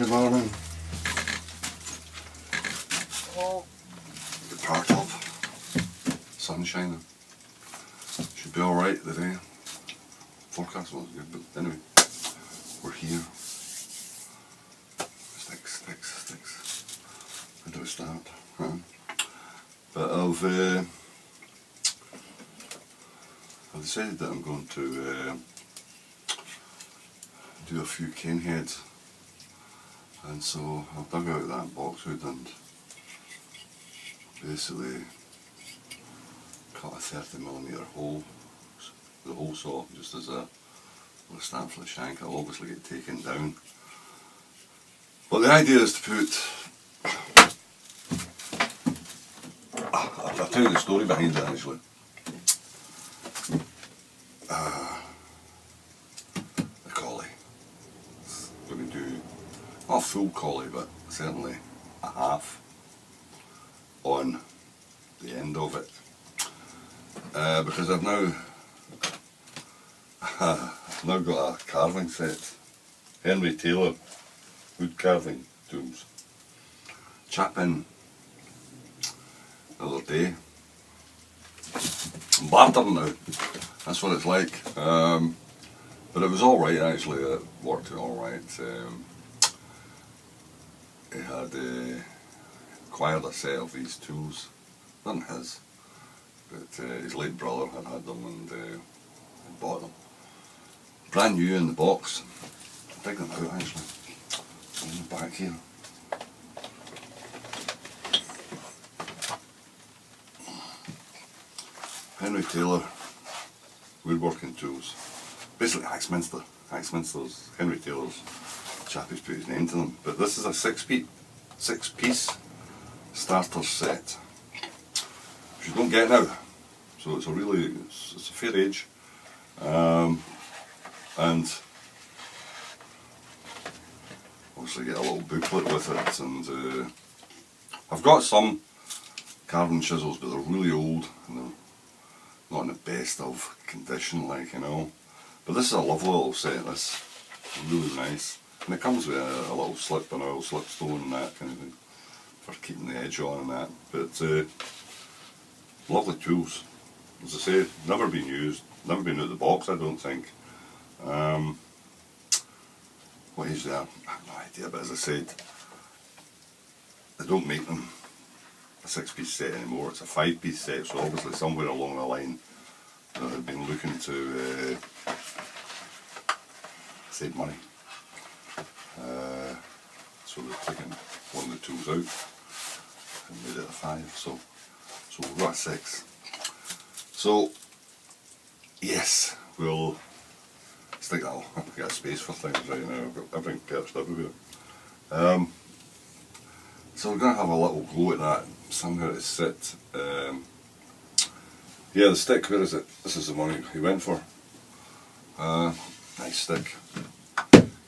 Good morning. Oh, good part of sun shining. Should be alright today. Forecast wasn't good, but anyway, we're here. Sticks. How do we start? But I've decided that I'm going to do a few cane heads, and so I've dug out that boxwood and basically cut a 30mm hole, the hole saw, just as a stamp for the shank. I'll obviously get taken down, but the idea is to put, I'll tell you the story behind it actually. The collie. Going to do not a full collie, but certainly a half on the end of it, because I've now got a carving set, Henry Taylor wood carving tools. Chap in the other day, I'm bartering now, that's what it's like, but it was alright actually, it worked out alright. He had acquired a set of these tools, not his, but his late brother had them, and bought them. Brand new in the box. I'll dig them out actually. On the back here. Henry Taylor woodworking tools. Basically Axminster's Henry Taylor's chap who's put his name to them. But this is a six-piece starter set, which you don't get now. So it's a fair age, and obviously get a little booklet with it. And I've got some carving chisels, but they're really old and they're not in the best of condition, like, you know. But this is a lovely little set. This really nice, and it comes with a little slip and a little slipstone and that kind of thing for keeping the edge on and that. But lovely tools. As I say, never been used, never been out of the box, I don't think. What is there? I have no idea, but as I said, they don't make them a 6-piece set anymore, it's a 5-piece set, so obviously somewhere along the line they've been looking to save money. So they've taken one of the tools out and made it a 5, so we've got a 6. So, yes, we'll stick that on. I've got space for things right now, I've got everything perched everywhere. So we're going to have a little go at that, somewhere to sit. Yeah, the stick, where is it? This is the one he went for. Nice stick.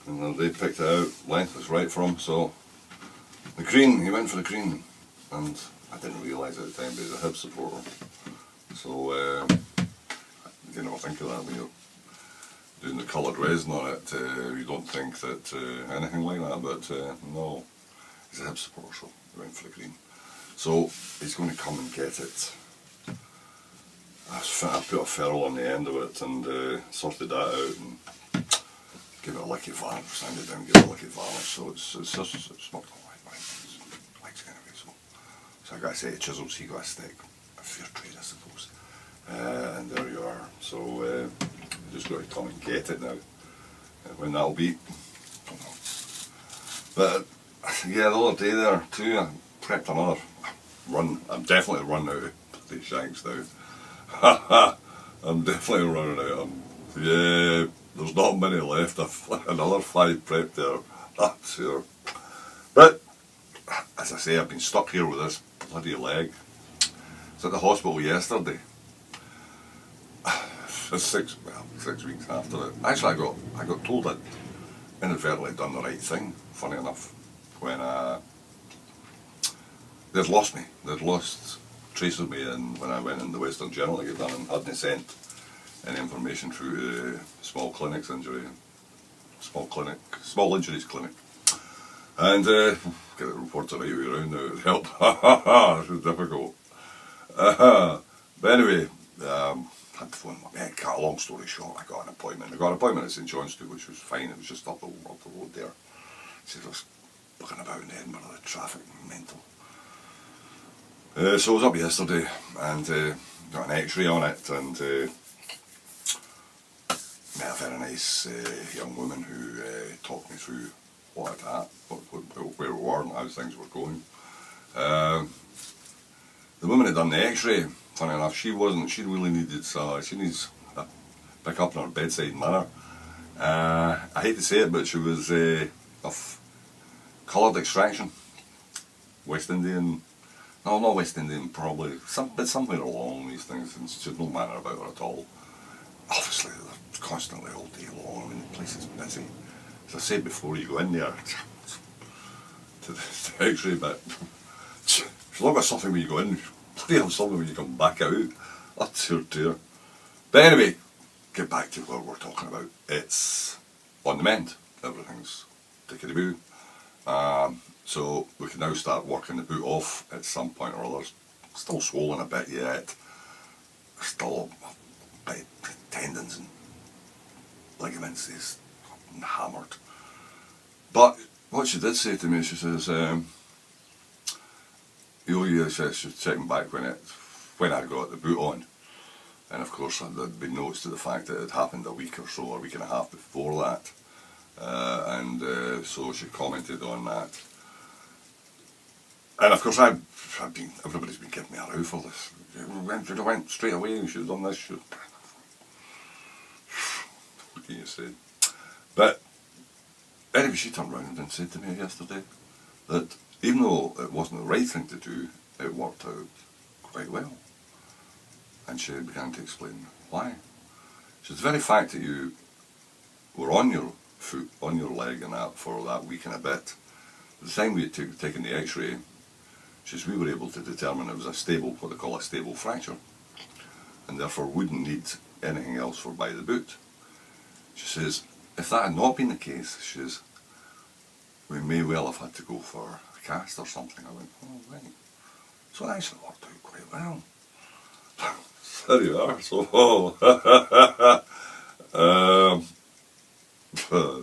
And then they picked it out, length was right for him, so the green, he went for the green, and I didn't realise at the time, but he's a hip supporter. So, you know, think of that when you're doing the coloured resin on it, you don't think that anything like that, but no, he's a hip supporter, so he went for the green. So, he's going to come and get it. I put a ferrule on the end of it and sorted that out and give it a licky varnish, sand it down, give it a licky varnish, so it's not alright, likes it anyway, so I got a set of chisels, he got a stick, a fair trade I suppose, and there you are. So you just got to come and get it now, when that'll be, don't know. But yeah, the other day there too, I prepped another run. I'm definitely run out of these shanks now. I'm definitely running out of them. Yeah, there's not many left. I've another 5 prepped there, that's sure. But as I say, I've been stuck here with this bloody leg. I was at the hospital yesterday. It's 6 weeks after it. Actually, I got told I'd inadvertently done the right thing, funny enough, when they'd lost me. They'd lost trace of me, and when I went in the Western Journal to get done and hadn't sent any information through to small injuries clinic. And get the reporter right way around now, it would help. This is difficult. But anyway, had to phone my mate. Cut a long story short, I got an appointment. I got an appointment at St John's Street, which was fine. It was just up the road there. So I was looking about in Edinburgh, the traffic, mental. So I was up yesterday and got an X-ray on it, and met a very nice young woman who talked me through what I'd had, where we were and how things were going. The woman had done the X-ray, funny enough, she really needed, she needs a pick up in her bedside manner. I hate to say it, but she was of coloured extraction, West Indian, no, not West Indian probably, but somewhere along these things, and she's no manner about her at all. Obviously they're constantly all day long, I mean the place is busy. As I said before, you go in there to the X-ray bit, it's not got something when you go in, bloody have something when you come back out. That's your dear. But anyway, get back to what we're talking about. It's on the mend, everything's tickety-boo. So we can now start working the boot off at some point or other. Still swollen a bit yet, still a bit tendons and ligaments is hammered. But what she did say to me, she says, she's checking back when I got the boot on, and of course there'd been notes to the fact that it had happened a week or so, or a week and a half before that, so she commented on that. And of course everybody's been giving me a row for this. Should have went straight away, you should have done this. What can you say? But anyway, she turned around and said to me yesterday that even though it wasn't the right thing to do, it worked out quite well. And she began to explain why. She said, the very fact that you were on your foot, on your leg and that for that week and a bit, the time we had taken the X-ray, she says we were able to determine it was a stable, what they call a stable fracture, and therefore wouldn't need anything else for by the boot. She says, if that had not been the case, she says, we may well have had to go for a cast or something. I went, oh right. So it actually worked out quite well. There you are, so,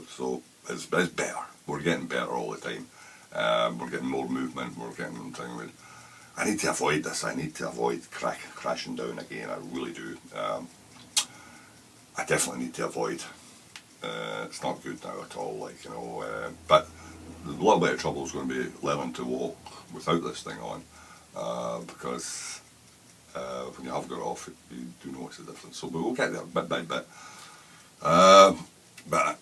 so it's better. We're getting better all the time. We're getting more movement, we're getting things. I need to avoid this, I need to avoid crashing down again, I really do. I definitely need to avoid. It's not good now at all, like, you know, but a little bit of trouble is going to be learning to walk without this thing on, because when you have got it off, you do notice the difference. So we'll get there bit by bit. But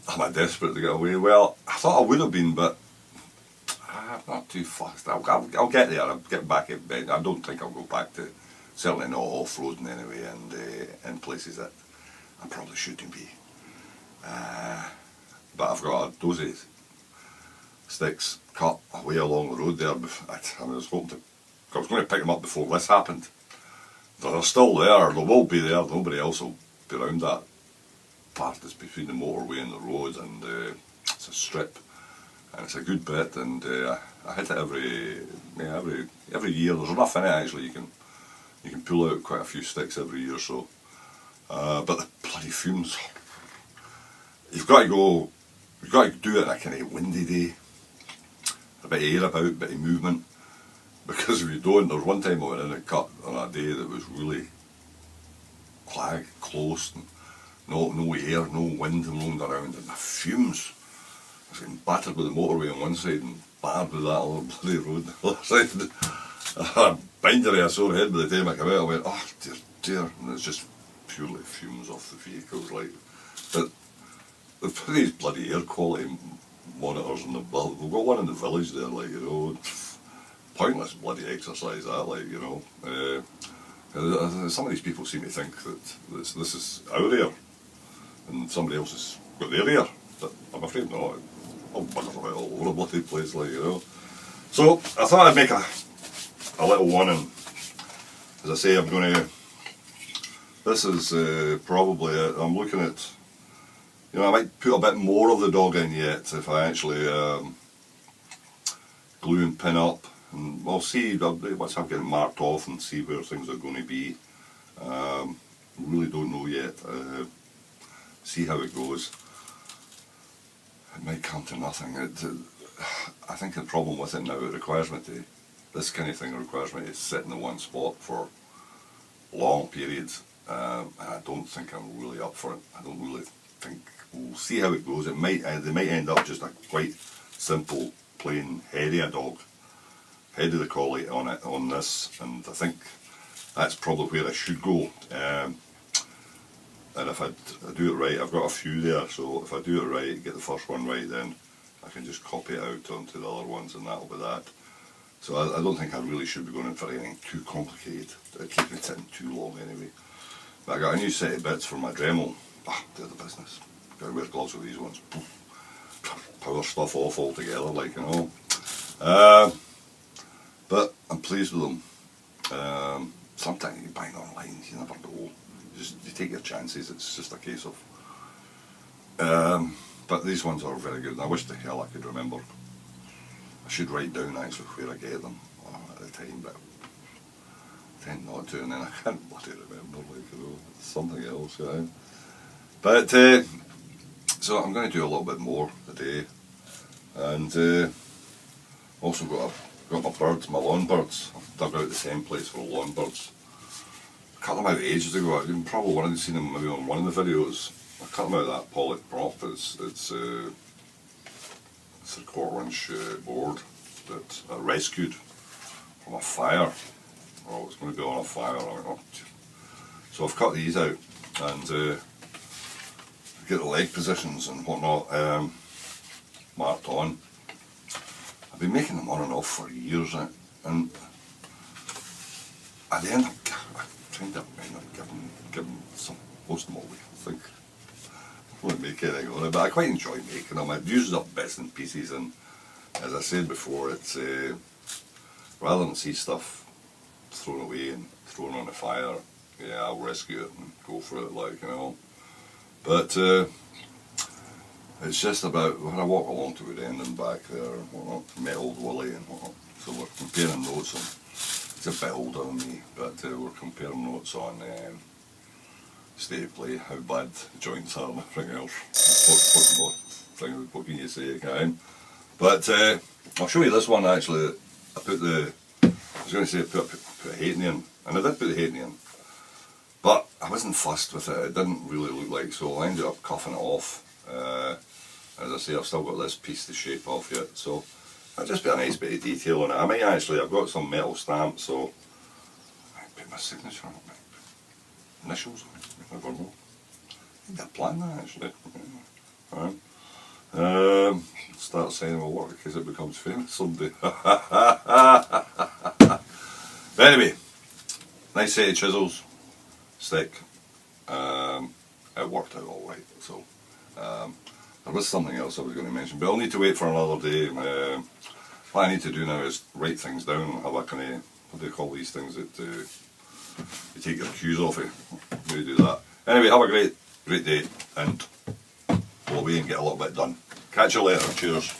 am I desperate to get away? Well, I thought I would have been, but I'm not too fast. I'll get there, I'll get back in bed. I don't think I'll go back to, certainly not off-roading anyway, and in places that I probably shouldn't be. But I've got a dozy sticks cut away along the road there. I was hoping to, I was going to pick them up before this happened. They're still there, they will be there, nobody else will be around that part that's between the motorway and the road, and it's a strip, and it's a good bit, and I hit it every year. There's enough in it actually, you can pull out quite a few sticks every year or so. But the bloody fumes, you've got to do it on a kind of windy day, a bit of air about, a bit of movement, because if you don't, there was one time I went in and cut on a day that was really close, and no air, no wind rolling around, and the fumes. I was getting battered with the motorway on one side and battered with that other bloody road on the other side. I had a bindery, a sore head by the time I came out. I went, oh dear, and it's just purely fumes off the vehicles, like. But they've put these bloody air quality monitors in the building. We've got one in the village there, like, you know. Pointless bloody exercise that, like, you know. Some of these people seem to think that this is our air and somebody else has got their air, but I'm afraid not. I'll bugger about all over the bloody place, like, you know. So I thought I'd make a little one, and as I say, I'm going to, this is probably, I'm looking at, you know, I might put a bit more of the dog in yet if I actually glue and pin up, and we'll see once I get it marked off and see where things are going to be. Really don't know yet. See how it goes. It might come to nothing. I think the problem with it now, it requires me to, this kind of thing requires me to sit in the one spot for long periods, and I don't think I'm really up for it. I don't really think, we'll see how it goes. It might, they might end up just a quite simple, plain head of a dog, head of the collie on it, on this, and I think that's probably where I should go. And if I do it right, I've got a few there, so if I do it right, get the first one right, then I can just copy it out onto the other ones and that'll be that. So I don't think I really should be going in for anything too complicated. It keeps me sitting too long anyway. But I got a new set of bits for my Dremel. They're the business. Gotta wear gloves with these ones. Power stuff off altogether, like, you know. But I'm pleased with them. Sometimes you buy them online, you never know. You take your chances, it's just a case of... but these ones are very good, and I wish the hell I could remember. I should write down actually where I get them at the time, but I tend not to, and then I can't bloody remember, like, you know, it's something else, you know. But, so I'm going to do a little bit more today, and also got my birds, my lawn birds. I've dug out the templates for lawn birds. I cut them out ages ago. You probably would have seen them maybe on one of the videos. I cut them out of that poly prop. It's a 1/4 inch board that I rescued from a fire. Oh, it's going to be on a fire. So I've cut these out and get the leg positions and whatnot marked on. I've been making them on and off for years, and at the end I kind of end up giving some, most of them away, I think. I don't make anything on it, but I quite enjoy making them. It uses up bits and pieces, and as I said before, it's rather than see stuff thrown away and thrown on the fire, yeah, I'll rescue it and go for it, like, you know. But it's just about when I walk along to the end and back there and whatnot, met old Willie and whatnot, so we're comparing notes on, he's a bit older than me, but we're comparing notes on state of play, how bad the joints are and everything else. What can you say, kind? But I'll show you this one actually. I was going to say put a halfpenny in, and I did put the halfpenny in, but I wasn't fussed with it. It didn't really look like, so I ended up cuffing it off. As I say, I've still got this piece to shape off yet, so it'll just be a nice bit of detail on it. I might actually, I've got some metal stamps, so I might put my signature on it, initials on it, I never know. I think I planned that actually. Alright. Start saying my work as it becomes famous someday. But anyway, nice set of chisels, stick. It worked out alright, so there was something else I was going to mention, but I'll need to wait for another day. What I need to do now is write things down, have a kind of, what do you call these things that you take your cues off of. Maybe do that. Anyway, have a great day, and go away and get a little bit done. Catch you later, cheers.